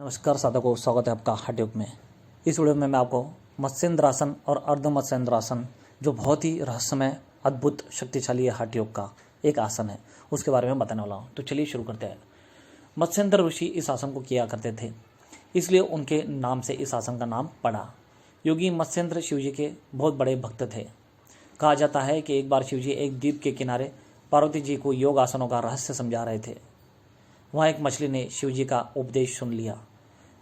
नमस्कार साधकों, स्वागत है आपका हठयोग में। इस वीडियो में मैं आपको मत्स्येंद्रासन और अर्ध मत्स्येंद्रासन जो बहुत ही रहस्यमय, अद्भुत, शक्तिशाली हठयोग का एक आसन है, उसके बारे में बताने वाला हूँ। तो चलिए शुरू करते हैं। मत्स्येंद्र ऋषि इस आसन को किया करते थे, इसलिए उनके नाम से इस आसन का नाम पड़ा। योगी मत्स्येंद्र शिवजी के बहुत बड़े भक्त थे। कहा जाता है कि एक बार शिवजी एक द्वीप के किनारे पार्वती जी को योग आसनों का रहस्य समझा रहे थे। वहाँ एक मछली ने शिवजी का उपदेश सुन लिया।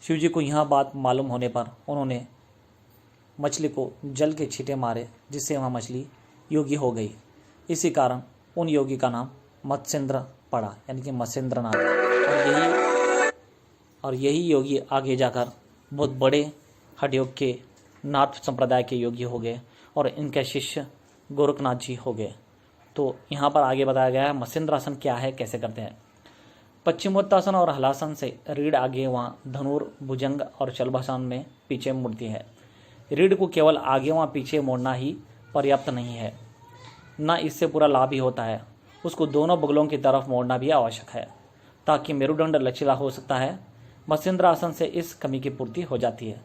शिवजी को यह बात मालूम होने पर उन्होंने मछली को जल के छींटे मारे, जिससे वह मछली योगी हो गई। इसी कारण उन योगी का नाम मत्स्येंद्र पड़ा, यानी कि मत्स्येंद्रनाथ। और यही योगी आगे जाकर बहुत बड़े हठयोग के नाथ संप्रदाय के योगी हो गए और इनके शिष्य गोरखनाथ जी हो गए। तो यहाँ पर आगे बताया गया है मत्स्येंद्रासन क्या है, कैसे करते हैं। पश्चिमोत्तासन और हलासन से रीढ़ आगे, वहाँ धनुर, भुजंग और शलभासन में पीछे मुड़ती है। रीढ़ को केवल आगे वहाँ पीछे मोड़ना ही पर्याप्त नहीं है, न इससे पूरा लाभ ही होता है, उसको दोनों बगलों की तरफ मोड़ना भी आवश्यक है, ताकि मेरुदंड लचीला हो सकता है। मत्स्येंद्रासन से इस कमी की पूर्ति हो जाती है।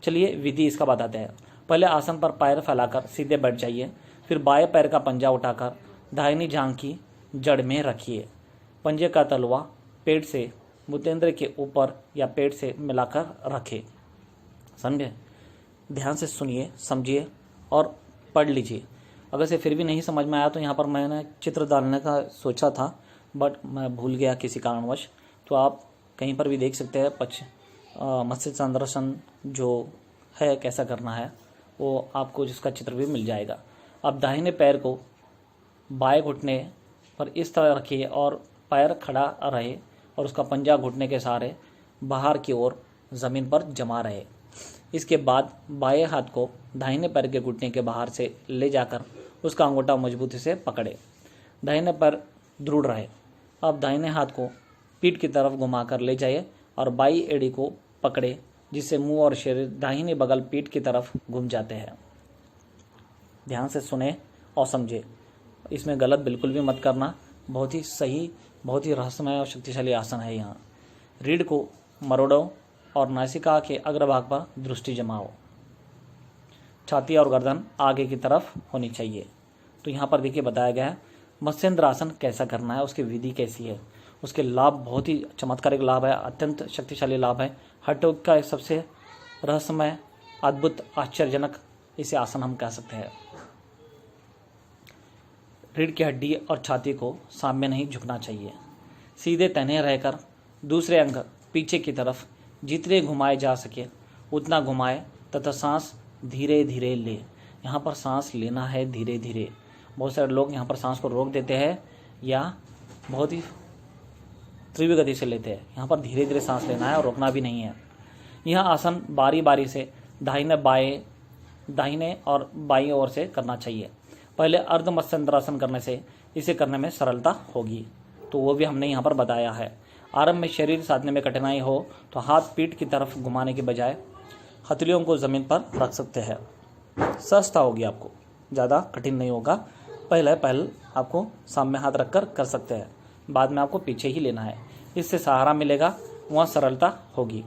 चलिए विधि इसका बताते हैं। पहले आसन पर पैर फैलाकर सीधे बैठ जाइए, फिर बाएं पैर का पंजा उठाकर दाहिनी जांघ की जड़ में रखिए। पंजे का तलवा पेट से मूत्रेंद्र के ऊपर या पेट से मिलाकर रखें। समझे? ध्यान से सुनिए, समझिए और पढ़ लीजिए। अगर से फिर भी नहीं समझ में आया तो यहाँ पर मैंने चित्र डालने का सोचा था, बट मैं भूल गया किसी कारणवश। तो आप कहीं पर भी देख सकते हैं मत्स्येंद्रासन जो है कैसा करना है, वो आपको जिसका चित्र भी मिल जाएगा। अब दाहिने पैर को बाएं घुटने पर इस तरह रखिए और पैर खड़ा रहे और उसका पंजा घुटने के सहारे बाहर की ओर जमीन पर जमा रहे। इसके बाद बाएं हाथ को दाहिने पैर के घुटने के बाहर से ले जाकर उसका अंगूठा मजबूती से पकड़े। दाहिने पैर दृढ़ रहे। अब दाहिने हाथ को पीठ की तरफ घुमाकर ले जाइए और बाई एड़ी को पकड़े, जिससे मुंह और शरीर दाहिने बगल पीठ की तरफ घूम जाते हैं। ध्यान से सुने और समझे, इसमें गलत बिल्कुल भी मत करना। बहुत ही सही, बहुत ही रहस्यमय और शक्तिशाली आसन है। यहाँ रीढ़ को मरोड़ो और नासिका के अग्रभाग पर दृष्टि जमाओ। छाती और गर्दन आगे की तरफ होनी चाहिए। तो यहाँ पर देखिए बताया गया है मत्स्येंद्रासन कैसा करना है, उसकी विधि कैसी है, उसके लाभ बहुत ही चमत्कारिक लाभ है, अत्यंत शक्तिशाली लाभ है। हठयोग का एक सबसे रहस्यमय, अद्भुत, आश्चर्यजनक इसे आसन हम कह सकते हैं। रीढ़ की हड्डी और छाती को सामने नहीं झुकना चाहिए। सीधे तने रहकर दूसरे अंग पीछे की तरफ जितने घुमाए जा सके उतना घुमाए तथा सांस धीरे धीरे ले। यहाँ पर सांस लेना है धीरे धीरे। बहुत सारे लोग यहाँ पर सांस को रोक देते हैं या बहुत ही तीव्र गति से लेते हैं। यहाँ पर धीरे धीरे सांस लेना है और रोकना भी नहीं है। यह आसन बारी बारी से दाहिने और बाईं ओर से करना चाहिए। पहले अर्ध मत्स्येंद्रासन करने से इसे करने में सरलता होगी, तो वो भी हमने यहाँ पर बताया है। आरंभ में शरीर साधने में कठिनाई हो तो हाथ पीठ की तरफ घुमाने के बजाय हथेलियों को ज़मीन पर रख सकते हैं। सहजता होगी, आपको ज़्यादा कठिन नहीं होगा। पहले आपको सामने हाथ रखकर कर सकते हैं, बाद में आपको पीछे ही लेना है। इससे सहारा मिलेगा, वहाँ सरलता होगी।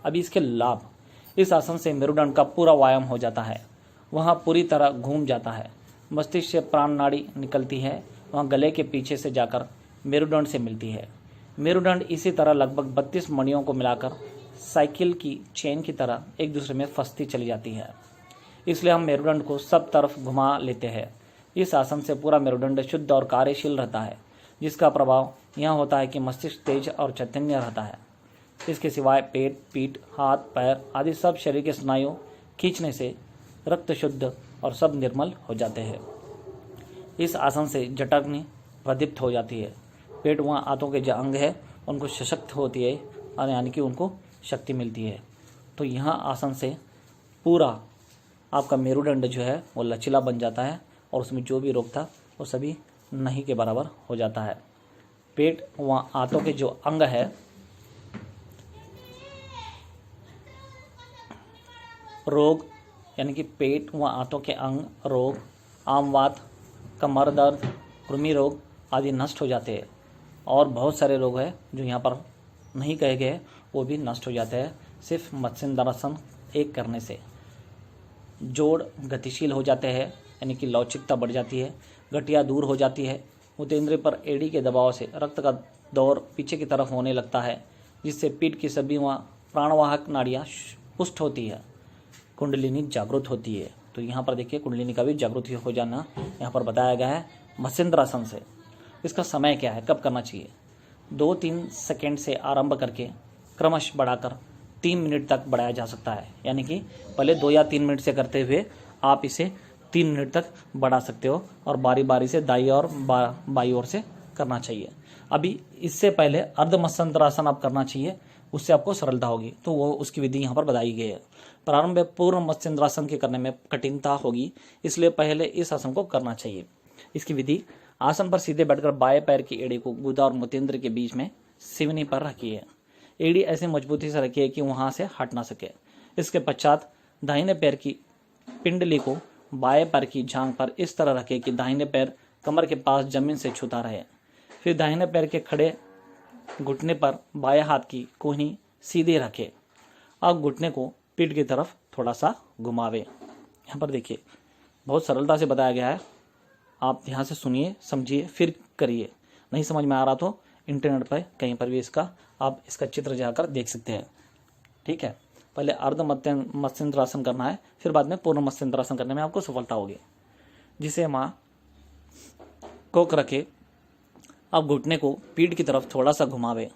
अभी इसके लाभ। इस आसन से मेरुदंड का पूरा व्यायाम हो जाता है, वहाँ पूरी तरह घूम जाता है। मस्तिष्क से प्राण नाड़ी निकलती है, वहाँ गले के पीछे से जाकर मेरुदंड से मिलती है। मेरुदंड इसी तरह लगभग 32 मणियों को मिलाकर साइकिल की चेन की तरह एक दूसरे में फंसती चली जाती है। इसलिए हम मेरुदंड को सब तरफ घुमा लेते हैं। इस आसन से पूरा मेरुदंड शुद्ध और कार्यशील रहता है, जिसका प्रभाव यह होता है कि मस्तिष्क तेज और चैतन्य रहता है। इसके सिवाय पेट, पीठ, हाथ, पैर आदि सब शरीर के स्नायु खींचने से रक्त शुद्ध और सब निर्मल हो जाते हैं। इस आसन से जटाग्नि प्रदीप्त हो जाती है। पेट वहाँ आंतों के जो अंग है उनको सशक्त होती है, और यानी कि उनको शक्ति मिलती है। तो यहाँ आसन से पूरा आपका मेरुदंड जो है वो लचीला बन जाता है और उसमें जो भी रोग था वो सभी नहीं के बराबर हो जाता है। पेट वहाँ आंतों के जो अंग है रोग, यानी कि पेट व आंतों के अंग रोग, आमवात, कमर दर्द, कृमि रोग आदि नष्ट हो जाते हैं। और बहुत सारे रोग हैं जो यहाँ पर नहीं कहे गए वो भी नष्ट हो जाते हैं सिर्फ मत्स्येंद्रासन एक करने से। जोड़ गतिशील हो जाते हैं, यानी कि लवचिकता बढ़ जाती है, गठिया दूर हो जाती है, मूत्रेंद्रिय पर एड़ी के दबाव से रक्त का दौर पीछे की तरफ होने लगता है, जिससे पीठ की सभी प्राणवाहक नाड़ियाँ पुष्ट होती है, कुंडलिनी जागृत होती है। तो यहाँ पर देखिए कुंडलिनी का भी जागृति हो जाना यहाँ पर बताया गया है मत्स्येंद्रासन से। इसका समय क्या है, कब करना चाहिए? 2-3 सेकेंड से आरंभ करके क्रमश बढ़ाकर 3 मिनट तक बढ़ाया जा सकता है, यानी कि पहले 2 या 3 मिनट से करते हुए आप इसे 3 मिनट तक बढ़ा सकते हो और बारी बारी से दाई और बाई ओर से करना चाहिए। अभी इससे पहले अर्ध मत्स्येंद्रासन आप करना चाहिए, उससे आपको सरलता होगी, तो वो उसकी विधि यहाँ पर बताई गई है। प्रारंभ में पूर्ण मत्स्येंद्रासन के करने में कठिनता होगी, इसलिए पहले इस आसन को करना चाहिए। इसकी विधि: आसन पर सीधे बैठकर बाएं पैर की एड़ी को गुदा और मूत्रेंद्र के बीच में सिवनी पर रखिए। एड़ी ऐसे मजबूती से रखिए कि वहां से हट ना सके। इसके पश्चात दाहिने पैर की पिंडली को बाएं पैर की जांघ पर इस तरह रखें कि दाहिने पैर कमर के पास जमीन से छूता रहे। फिर दाहिने पैर के खड़े घुटने पर बाएं हाथ की कोहनी सीधे रखें। अब घुटने को पीठ की तरफ थोड़ा सा घुमावे। यहाँ पर देखिए बहुत सरलता से बताया गया है, आप ध्यान से सुनिए, समझिए, फिर करिए। नहीं समझ में आ रहा तो इंटरनेट पर कहीं पर भी आप इसका चित्र जाकर देख सकते हैं। ठीक है, पहले अर्ध मत्स्येंद्रासन करना है, फिर बाद में पूर्ण मत्स्येंद्रासन करने में आपको सफलता होगी। जिसे माँ कोक रखे, अब घुटने को पीठ की तरफ थोड़ा सा घुमावे,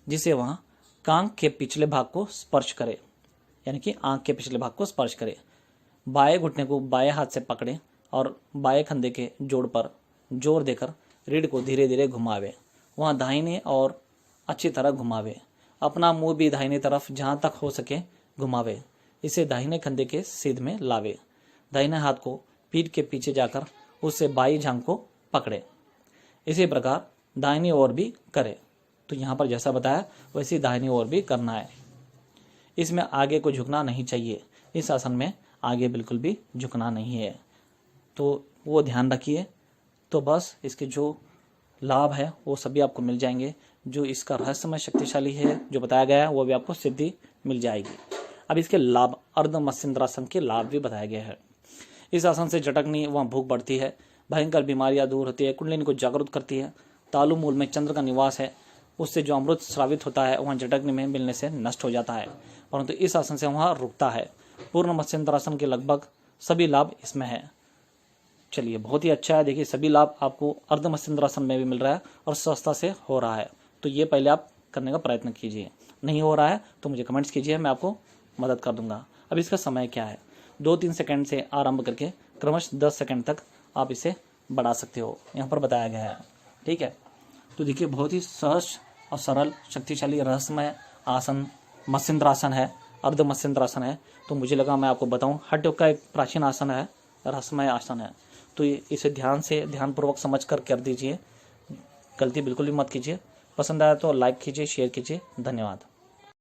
जिसे वहाँ कांख के पिछले भाग को स्पर्श करे, यानी कि आंख के पिछले भाग को स्पर्श करे। बाएं घुटने को बाएं हाथ से पकड़े और बाएं कंधे के जोड़ पर जोर देकर रीढ़ को धीरे धीरे घुमावे। वहाँ दाहिने और अच्छी तरह घुमावे। अपना मुंह भी दाहिने तरफ जहाँ तक हो सके घुमावे। इसे दाहिने कंधे के सीध में लावे। दाहिने हाथ को पीठ के पीछे जाकर उससे बाई जांघ को पकड़े। इसी प्रकार दाहिनी ओर भी करे। तो यहाँ पर जैसा बताया वैसे दाहिनी ओर भी करना है। इसमें आगे को झुकना नहीं चाहिए। इस आसन में आगे बिल्कुल भी झुकना नहीं है, तो वो ध्यान रखिए। तो बस इसके जो लाभ है वो सभी आपको मिल जाएंगे। जो इसका रहस्यमय शक्तिशाली है जो बताया गया है वो भी आपको सिद्धि मिल जाएगी। अब इसके लाभ, अर्ध मत्स्येंद्रासन के लाभ भी बताया गया है। इस आसन से झटकनी व भूख बढ़ती है, भयंकर बीमारियां दूर होती है, कुंडलिनी को जागृत करती है। तालु मूल में चंद्र का निवास है, उससे जो अमृत स्रावित होता है वहाँ झटकनी में मिलने से नष्ट हो जाता है, परंतु इस आसन से वहाँ रुकता है। पूर्ण मत्स्येंद्रासन के लगभग सभी लाभ इसमें है। चलिए, बहुत ही अच्छा है। देखिए सभी लाभ आपको अर्ध मत्स्येंद्रासन में भी मिल रहा है और सस्ता से हो रहा है। तो ये पहले आप करने का प्रयत्न कीजिए। नहीं हो रहा है तो मुझे कमेंट्स कीजिए, मैं आपको मदद कर दूंगा। अब इसका समय क्या है? 2-3 सेकंड से आरंभ करके क्रमश 10 सेकंड तक आप इसे बढ़ा सकते हो, यहाँ पर बताया गया है। ठीक है, तो देखिए बहुत ही सहज और सरल, शक्तिशाली, रहस्यमय आसन मत्स्येंद्रासन है, अर्ध मत्स्येंद्रासन है। तो मुझे लगा मैं आपको बताऊं। हठ योग का एक प्राचीन आसन है, रहस्यमय आसन है। तो इसे ध्यानपूर्वक समझ कर दीजिए, गलती बिल्कुल भी मत कीजिए। पसंद आया तो लाइक कीजिए, शेयर कीजिए। धन्यवाद।